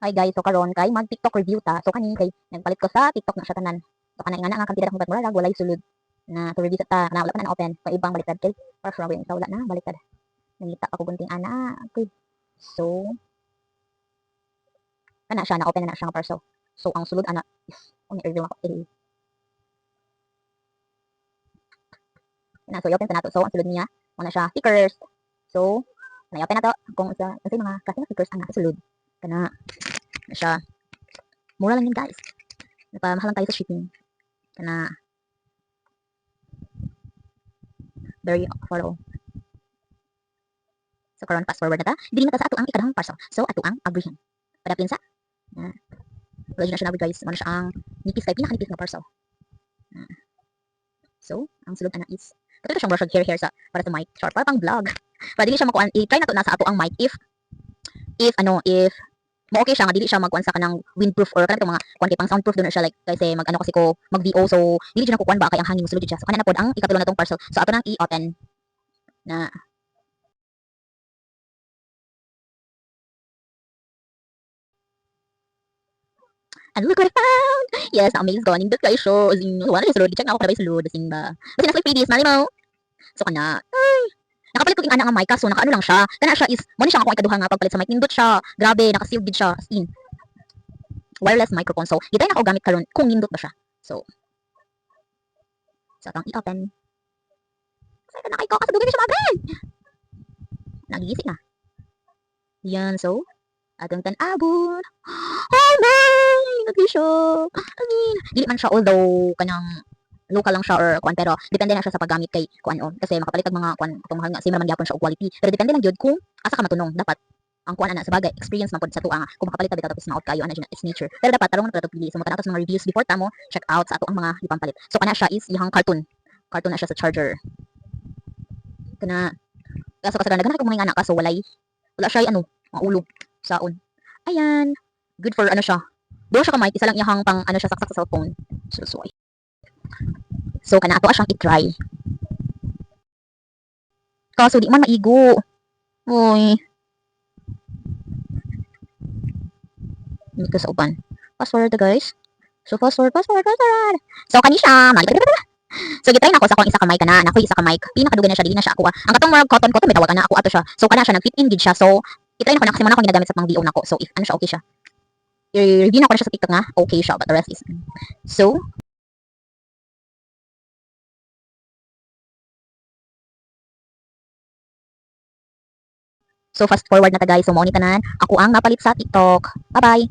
Hi guys, so karon kay mag TikTok review ta. So kani kay nagpalit ko sa TikTok na siya tanan. So kanay nga na nga kantidad akong murag walay sulod na to review ta kana wala pa na open. Kay ibang baliktad kay para sure sa wala na baliktad. Nangita ako gunting ana. Okay. So kana siya na open na siya nga parcel. So ang sulod ana is review ako. Na so open ta nato. So ang sulod niya mo siya stickers. So na-open na to kung sa kasi mga kasi stickers ana sulod. Kana na siya. Mura lang yun guys. Napamahal lang tayo sa shipping. Kana very affordable. So karon fast forward na ta. Dili na ta sa ato ang ikadahang parcel. So ato ang abrihan. Pada pinsa. Wala na siya na guys. Ano siya ang nipis kay pinakanipis nga parcel. So ang sulod ana is ito siyang brush hair sa para sa mic. Short para pang vlog. Para dili siya makuan i-try na to na sa ato ang mic if mo okay siya nga dili siya magkuan sa kanang windproof or kanang mga kuan kay pang soundproof do na siya like kasi mag ano kasi ko mag VO so dili siya nakukuan ba kay ang hangin sulod siya. So kana na pod ang ikatulo na tong parcel. So ato nang i-open na and look what I found! Yes, na-amaze ko. Nindot kayo siya. As in, wala na sulod. Check na ako para sulod. As in ba? Kasi nasa PDs, mali mo. So, kana. Ay, nakapalit ko yung ana nga mic kaso nakaano lang siya. Kana siya is, mo ni siya ako ikaduha nga pagpalit sa mic. Nindot siya. Grabe, naka-sealed din siya. As in, wireless microphone. So, gitay na ako gamit karon kung nindot ba siya. So, atang i-open. Saan na kayo kasi dugay na siya mag-red. Nagigising na. Yan, so, atong tan-abon. Oh my! Nagdi siya. I mean, dili man siya although kanang local lang siya or kuan pero depende na siya sa paggamit kay kuan on kasi makapalit og mga kuan katong mahal nga same man gyapon siya og quality pero depende lang gyud kung asa ka matunong dapat ang kuan ana sa bagay experience man pod sa tuwa nga kung makapalit ta bitaw tapos maot kayo ana it's nature pero dapat tarong na to pili so mo sa mga reviews before ta mo check out sa ato ang mga ipampalit so kana siya is ihang cartoon na siya sa charger kana kaso kasagaran nagana ko mga anak kaso wala siya ano mga ulo saon ayan good for ano siya do siya kamay isa lang ihang pang ano siya saksak sa cellphone so kana ato siyang i-try kaso di man maigo uy dito sa uban fast forward guys so fast forward so kani siya so gitry na ako sa akong isa ka mic kana nako isa ka mic pinakadugay na siya dili na siya ako ang katong murag cotton may tawagan na ako ato siya so kana siya nag fit in gid siya so itry na ko na kasi mo na ako ginagamit sa pang VO nako so if ano siya okay siya i-review na ko na siya sa TikTok nga okay siya but the rest is so fast forward na ta guys so mo ni tanan ako ang napalit sa TikTok bye bye